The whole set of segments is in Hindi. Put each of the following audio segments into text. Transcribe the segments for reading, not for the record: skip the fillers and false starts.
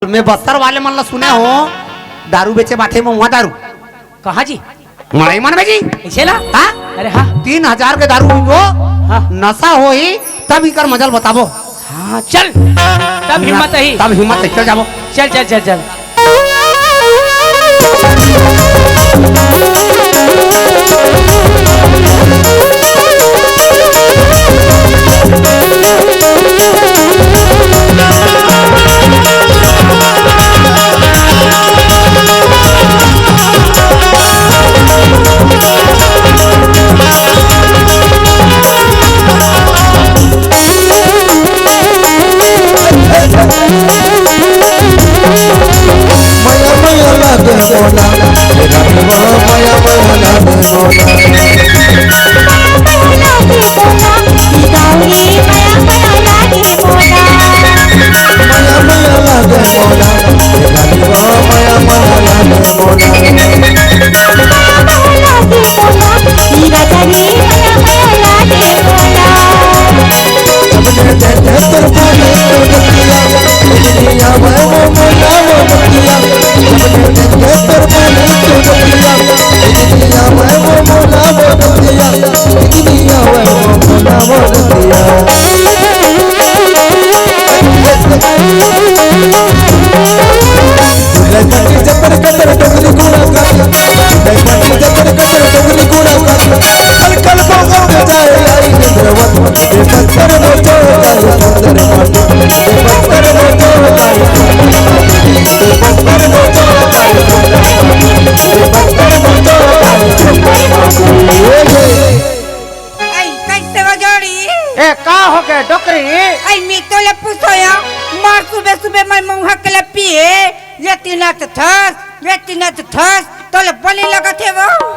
मैं बस्तर वाले मन ला सुने हो दारू बेचे बाटे में वहाँ दारू कहाँ जी मड़ई मन में जी ऐसे ला हाँ अरे हाँ 3000 के दारू हो हाँ नशा हो ही तब इकर मजल बताबो हाँ चल तब हिम्मत है तब हिम्मत है चल जाबो चल चल चल चल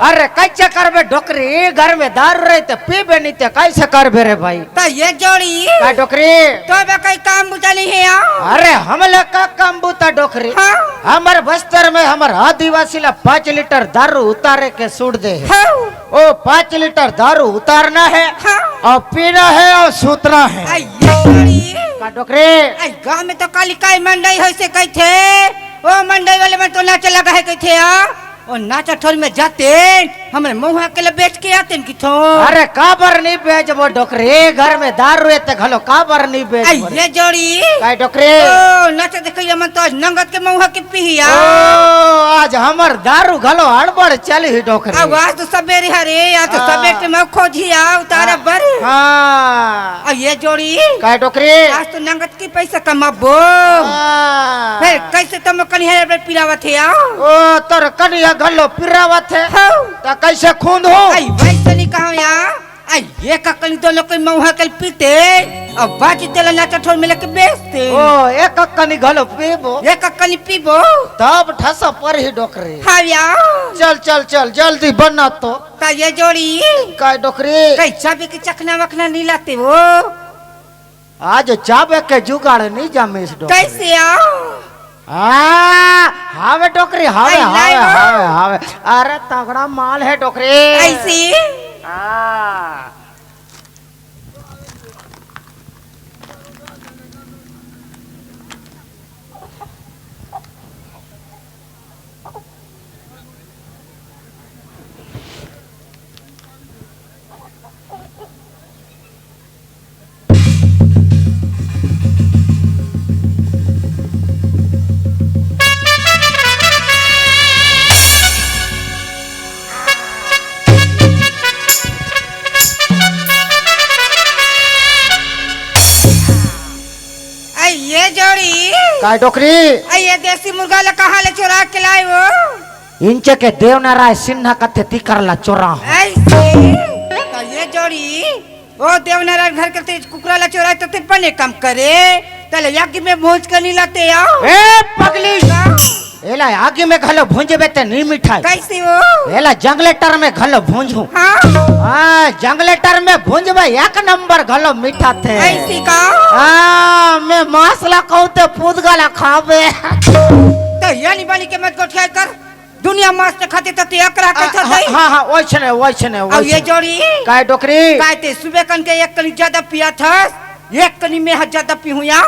अरे कैसे करबे डोकरी घर में दारू रहे तो पीबे नहीं तो कैसे करबे रे भाई तो ये जोड़ी का डोकरी तो कई काम बुझा नहीं है अरे हमले का काम बुता डोकरी हाँ? हमारे बस्तर में हमारे आदिवासी ला 5 लीटर दारू उतारे के सूट दे है हाँ? ओ 5 लीटर दारू उतारना है हाँ? और पीना है और सूतना है ये जोड़ी का डोकरी गाँव में तो काली काई मंडई हो से कही थे वो मंडई वाले में तो नाच लगा है कही थे और नाचा ठोल में जाते हमारे मुँह के लिए बेच के आते कि थो अरे काबर नहीं बेच वो डोकरी घर में दारू है तो घलो काबर नहीं बेच ये जोड़ी का डोकरी ओ नाचा देखिए मन तो नंगत के मुँह के पिया आज हमर दारू घलो हड़बड़ चली ही डोकरी अब आज तो सबेरे हरे आज तो सबेरे में खोजिया उतारा बर हाँ ये जोड़ी का डोकरी आज तो नंगत की पैसा कमाबो फिर कैसे तुम कन्हैया पिलावत है ओ तोर कनिया घलो पिरावत है तो कैसे खून हो वैसे नहीं कहा यार ये ककनी दोनों कोई मऊहा कल पीते और बाकी तेल नाचा ठोर में लेके बेचते ओ एक ककनी घलो पीबो ये ककनी पीबो तब ठसा पर ही डोकरी हाँ यार चल चल चल जल्दी बना तो ये जोड़ी का डोकरी कई चाबी की चखना वखना नहीं लाते वो आज चाबे के जुगाड़ नहीं जामे इस डोकरी कैसे आओ हावे डोकरी हावे हावे हावे हावे अरे तगड़ा माल है डोकरी ऐसी का डोकरी ये देसी मुर्गा ला कहाँ ले चुरा के लाए वो इंचे के देवनाराय सिन्हा कथे तिकर ला चोरा ऐसे तो ये जोड़ी वो देवनाराय घर के कुकरा ला चोरा तो बने कम करे तले यागी में भोज कर नहीं लाते आओ ए पगली एला आगे में घलो भूंजबे ते नहीं मिठाई कैसे वो एला जंगलेटर में घलो भूंजू हाँ जंगलेटर में भूंजबे एक नंबर घलो मीठा थे ऐसी का हाँ मैं मसाला कहूँ तो पूत गला खावे तो यानी बानी के मत गोठिया कर दुनिया मस्त खाते तो एकरा कैसा दई हाँ हाँ वैसने अब ये जोड़ी काय डोकरी कहते सुबह कन के एक कनी ज्यादा पिया था एक कनी में ज्यादा पीहू या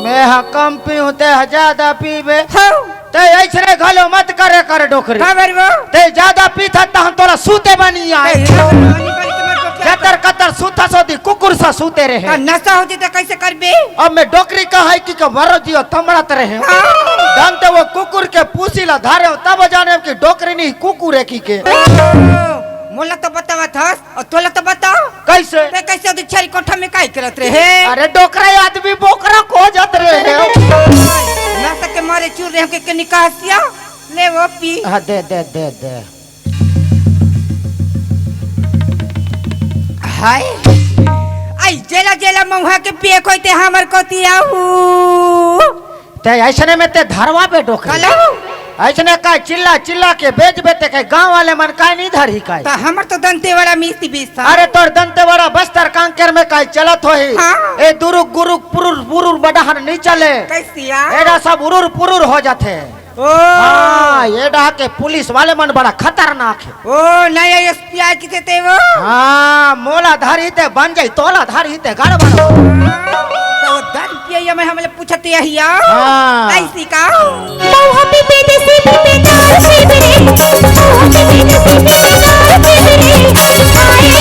ले हा कम पीऊ ते ज्यादा पीबे हो ते ऐसरे घलो मत करे कर डोकरी खबर वो ते ज्यादा पीथा त हम तोरा सूते बनी आए रानी वाली के मत को क्या कतर कतर सूता सोती कुकुर सा सूते रहे नशा होती तो कैसे करबे अब मैं डोकरी का है कि मरो दियो तमड़त रहे जानते वो कुकुर के पूसीला धारे तब जाने कि डोकरी नहीं कुकुर है की के मोला तो बतावा था और तोला तो बताओ कैसे ते कैसे उधर छरी कोठा में काई करत रहे अरे डोकरा आदमी बोकरा को जात रहे नशा के मारे चूर रहे के निकासिया ले वो पी हाँ दे दे दे दे हाय आई जेला जेला महुआ के पिए कोई ते हमर कोती आऊ ते ऐसने में ते धरवा पे डोकरी कलो ऐसने का चिल्ला चिल्ला के बेच बेते के गांव वाले मन का नहीं धरी का तो हमर तो दंते वाला मिस्ती बीस था अरे तोर दंते बड़ा बस्तर कांकेर में का चलत हो ही हाँ। ए दुरुक गुरुक पुरुर पुरुर बडहर नहीं चले कैसिया एडा सब उरुर पुरुर हो जाते ओ हाँ ये डा के पुलिस वाले मन बड़ा खतरनाक है ओ नया एसपी आ किते ते वो हाँ मोला धारी ते बन जाई तोला धारी ते गड़बड़ हो तो दन पिए में हमले पूछते हिया हाँ। ऐसी का मौहा पे देसी पे नार पे रे मौहा पे देसी पे नार पे रे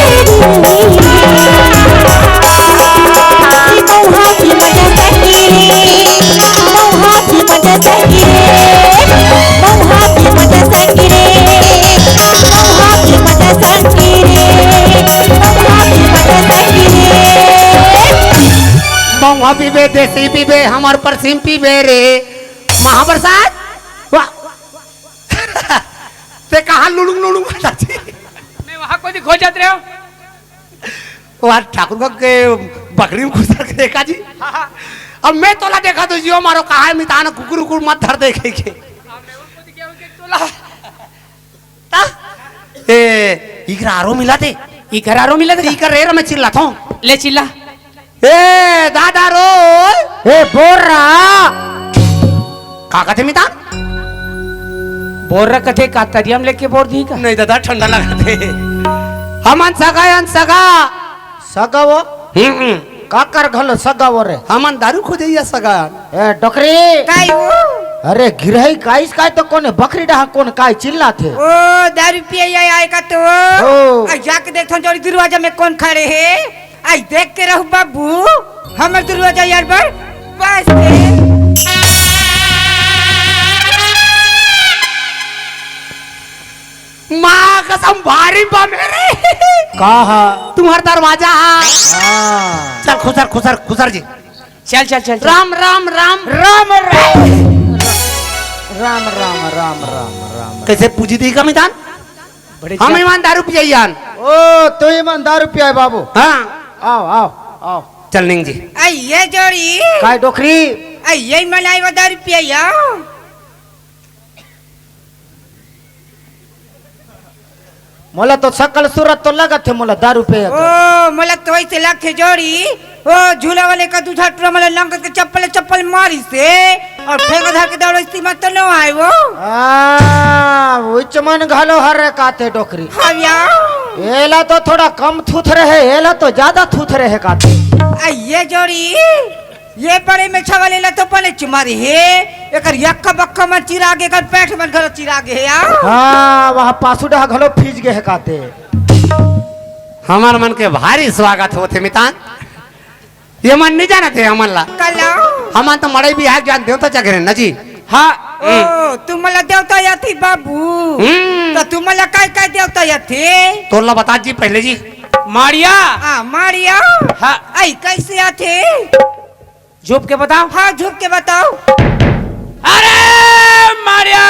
मौहा की मजा सकी मौहा की मजा सकी मौहा की मजा सकी मौहा की मजा सकी मौहा की मजा सकी महुआ पीबे देसी पीबे हमार परसिम पीबे रे महाप्रसाद वाह ते कहाँ लुलुंग लुलुंग करता छी मैं वहाँ को खो जाते रहे हो वहाँ ठाकुर का के बकरी में घुसा के देखा जी अब मैं तोला देखा तो जियो मारो कहा है मिताना कुकुर कुकुर मत धर देखे के ए इकरारो मिला थे इकरारो मिला था इकर रेर में चिल्ला था ले चिल्ला ए दादा रो ए बोल रहा का कहते मितान बोर रखा थे कातरियम लेके बोर दी का नहीं दादा ठंडा लगा थे हमन सगा सगा वो काकर घलो सगा वो रे हमन दारू खो जाइए सगा ए डोकरी काई वो अरे गिरही काइस काय तो कोने बकरी डहा कोन काय चिल्ला थे ओ दारू पिए आए का तो ओ। आ जाके देखो जोड़ी दरवाजा में कौन खड़े है आई देख के रहू बाबू हमर दरवाजा यार पर बस माँ कसम भारी बा मेरे कहा तुम्हार दरवाजा हाँ। चल खुसर खुसर खुसर जी चल चल चल राम राम राम राम राम राम राम राम राम राम कैसे पूजी दी का मितान बड़े हम ईमान दारू पियान ओ तो ईमानदार रुपया है बाबू हाँ आओ आओ आओ चल निंग जी आई ये जोड़ी काय डोकरी आई ये मलाई वो दारू पिए मोला तो सकल सूरत तो लगत थे मोला दारू पे ओ मला तो ऐसे लाखे जोड़ी ओ झूला वाले का दूसरा टूरा मला लंग के चप्पल चप्पल मारी से और फेंक धर के दौड़ इस्तीमा तो न आए वो उच्च मन घालो हर रे काते डोकरी हाँ यार एला तो थोड़ा कम थूथ रहे एला तो ज्यादा थूथ रहे काते आई ये जोड़ी ये बड़े में छवाले ला तो पने चुमारी है एकर यक्का बक्का मन चिरागे कर पैठ मन घर चिरागे है यार हाँ वहाँ पासुडा घलो फीज गए है काते हमार मन के भारी स्वागत होते मितान ये मन नहीं जाना थे हमन ला कला हमन तो मड़ई भी आग जान देवता चकरे न जी हाँ ओ तुम मला देवता या थी बाबू तो तुम मला काय देवता या थे तोला बता जी पहले जी मारिया आ मारिया हाँ आई कैसे आते झुप के बताओ हाँ झुक के बताओ अरे मारिया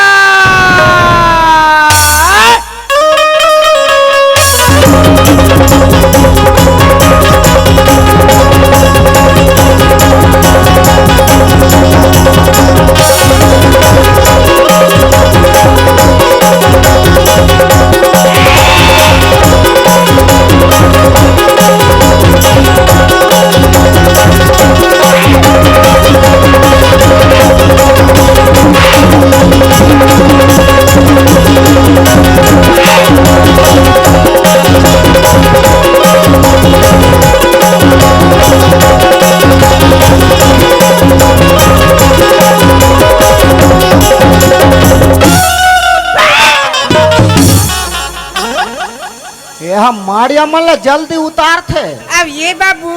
मारिया मल्ला जल्दी उतार थे। अब ये बाबू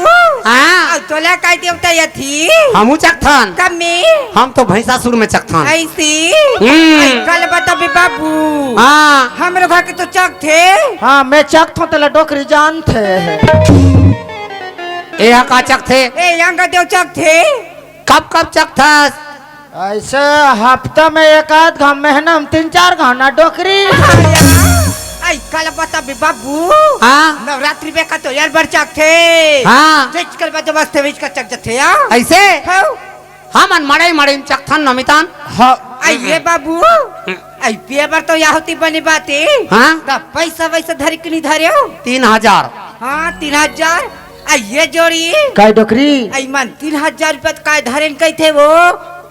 हाँ अब तोला काय देवता या थी हमू चखथन कब में हम तो भैंसासुर में चखथन ऐसी हम्म। कल बता बे बाबू हाँ हमरे घर के तो चक थे हाँ मैं चक थो तेला डोकरी जान थे। ए का चख थे ए यहाँ का देव चक थे कब कब चखथस ऐसे हफ्ता में एक आध घाम महीना में 3-4 घाना डोकरी। आई कल बता बे बाबू हाँ नवरात्रि में का तो यार बर चक थे हाँ जिस कल बता बस थे का चक थे या ऐसे हाँ हम मड़ई मड़ई चखथन नमितान हाँ आई ये बाबू आई पेपर तो यहाँ होती बनी बातें हाँ ता पैसा वैसा धरी कि नहीं धरे हो 3000 हाँ 3000 आई ये जोड़ी काय डोकरी आई मन 3000 रुपया काय धरेन कही थे वो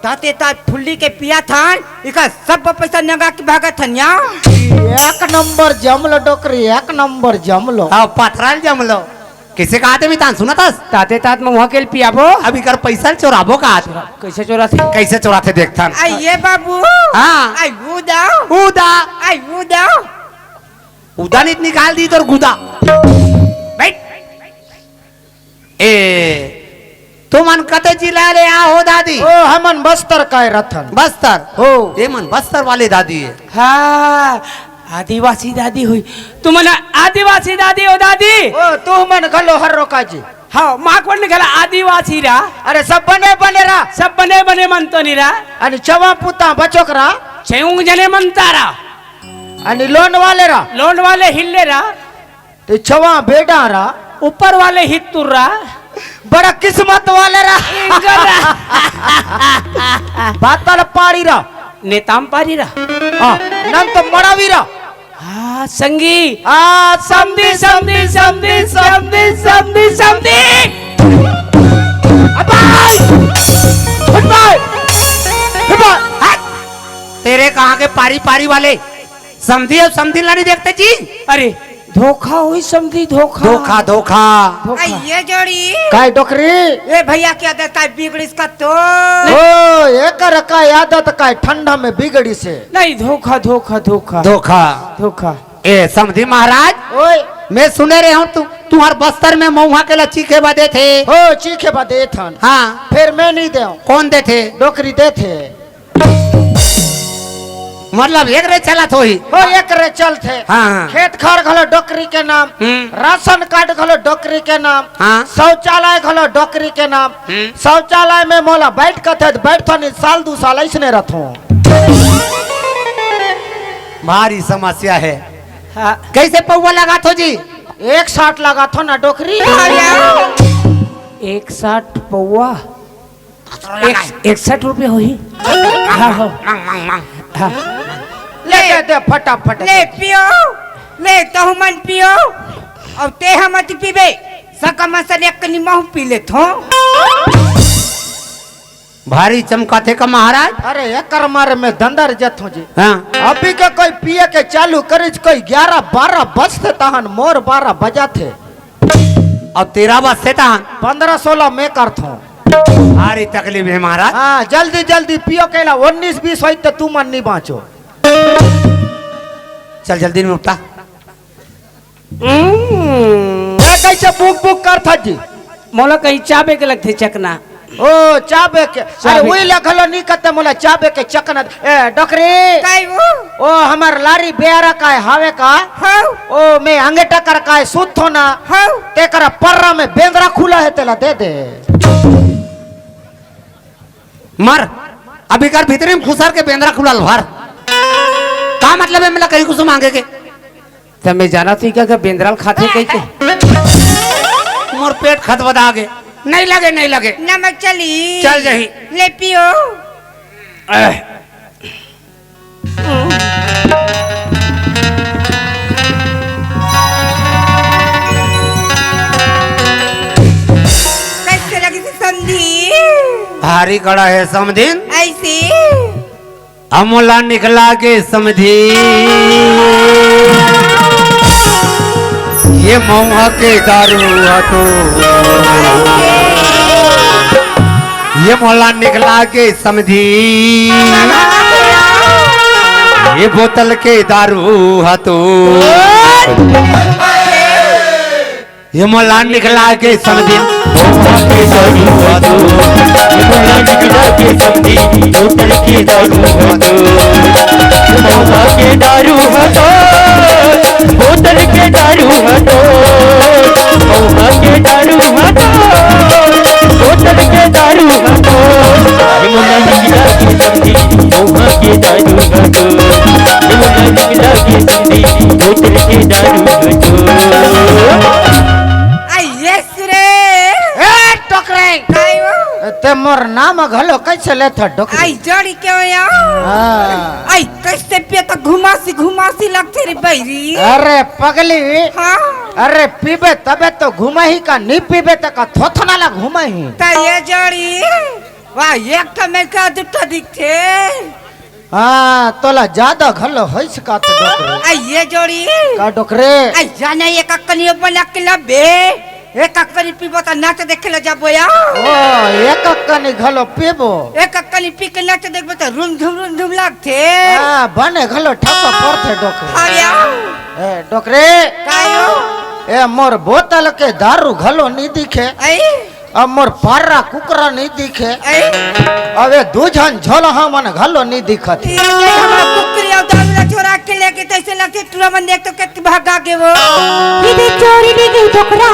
ताते ता फुल्ली के पिया थान इका सब पैसा नगा के भागा थनिया एक नंबर जमलो डोकरी एक नंबर जमलो। हाँ पथराल जमलो किसे कहा थे मितान सुना था ताते तात में वहाँ के पियाबो अभी कर पैसा चोराबो का कैसे चोरा थे कैसे चोराते देखथन आई ये बाबू हाँ आई उदा उदा आई उदा उदा नहीं निकाल दी तो गुदा बैठ ए तू मन कते जिला ले आ हो दादी ओ हमन बस्तर काय रथन बस्तर हो ये मन बस्तर वाले दादी है हाँ आदिवासी दादी हुई तुम आदिवासी दादी हो दादी ओ तू मन गलो हर रोका जी। हाँ माँ कोण निघाला आदिवासी रा अरे सब बने बने रा सब बने बने म्हणतो नी रा आणि चवा पुता बचोक रा चेऊंग जने म्हणता रा आणि लोन वाले रा लोन वाले हिल्ले रा ते चवा बेडा रा ऊपर वाले हित्तुर रा बड़ा किस्मत वाले रा बातल पाड़ी रा नेताम पारी रा हाँ नम तो मड़ावी रा हाँ संगी आ समधी समधी समधी समधी समधी समधी अबाई अबाई अबाई तेरे कहाँ के पारी पारी वाले समझी अब समझी नहीं देखते जी अरे धोखा हुई समधी धोखा धोखा धोखा आई ये जोड़ी काय डोकरी ए भैया क्या देता है बिगड़ी इसका तो ओ एकर काय आदत काय ठंडा में बिगड़ी से नहीं धोखा धोखा धोखा धोखा धोखा ए समझी महाराज ओए मैं सुने रहे हूँ तुम्हार बस्तर में मऊहा के लच्ची के बदे थे हो चीखे बदे थन हाँ फिर मैं नहीं दे कौन दे थे डोकरी दे थे मतलब एक रे चला तो ही हो एक रे चल थे हाँ खेत खार घलो डोकरी के नाम राशन कार्ड घलो डोकरी के नाम हाँ शौचालय घलो डोकरी के नाम शौचालय में मोला बैठ कर थे बैठो नहीं साल 2 साल ऐसने रथो भारी समस्या है हाँ कैसे पौवा लगा तो जी 160 लगा थो ना डोकरी 61 पौवा 61 रुपये हुई हाँ हो हाँ ले दे फटाफट ले पियो ले तो मन पियो अब ते हम मत पीबे सका मसन एक कनी महू पी ले थो भारी चमका थे का महाराज अरे एकर मारे में धंधर जथो जी हाँ अभी के कोई पिए के चालू करिज कोई 11-12 बजते तहन मोर 12 बजा थे और 13 बस से था 15-16 में कर थो भारी तकलीफ है महाराज हाँ जल्दी जल्दी पियो केला 19-20 होई तो तू मन नहीं बाँचो चल जल्दी में उठा ये कैसे बुक बुक कर था जी मोला कहीं चाबे के लगते चकना ओ चाबे के अरे वही लगलो नहीं करते मोला चाबे के चकना ए डोकरी काई वो ओ हमार लारी बेरा का है हावे का हाउ ओ मैं अंगे टकर का है सुत हो ना हाउ ते कर पर्रा में बेंद्रा खुला है तेला दे दे मर अभी कर भीतरी में खुसर के बेंद्रा खुला भर का मतलब है मिला कहीं कुछ मांगे के तब मैं जाना थी क्या बेंद्राल खाते कहीं के मोर पेट खत बदा आगे नहीं लगे नहीं लगे नमक चली चल जही ले पियो कैसे लगी थी संधि भारी कड़ा है समझीन ऐसी अमोला निकला के समझी ये मऊहा के दारू तो ये मोला निकला के समझी ये बोतल के दारू तो ये मोलान निकला के समझे महुआ के दारू हतो मोला निकला के समझी बोतल के दारू हतो महुआ के दारू हतो बोतल के दारू हतो महुआ के दारू हतो बोतल के दारू हतो मोला निकला के समझी महुआ के दारू हतो मोला निकला के समझी बोतल के दारू हतो ते मोर नाम घलो कैसे लेथा डोकरी आई जड़ी क्यों या हाँ। आई कैसे पे तो घुमासी लगते रे बैरी अरे पगली हाँ अरे पीबे तबे तो घुमा ही का नहीं पीबे तो का थोथना ला घुमा ही ता ये जड़ी वाह एक तो मैं का दुटा दिखते हाँ तोला ज्यादा घलो होइस का तो डोकरे आई ये जोड़ी का डोकरे आई जाने ये ककनी बना के लबे एक ककनी पीबो तो नाच देखे ल जाबो या ओ एक कनी घलो पीबो एक ककनी पी के नाच देखबो तो रुम धुम लागते हाँ बने घलो ठप्पा पड़थे डोकरे आया ए डोकरे कायो ए मोर बोतल के दारू घलो नहीं दिखे आई अब मोर पारा कुकरा नहीं दिखे आई अबे दूजन झोल मन घलो नहीं दिखत ये हमरा कुकरी और दारू चोरा के लेके तैसे लगते तुरा मन देख तो के भागा के वो ये चोरी दी गई ठोकरा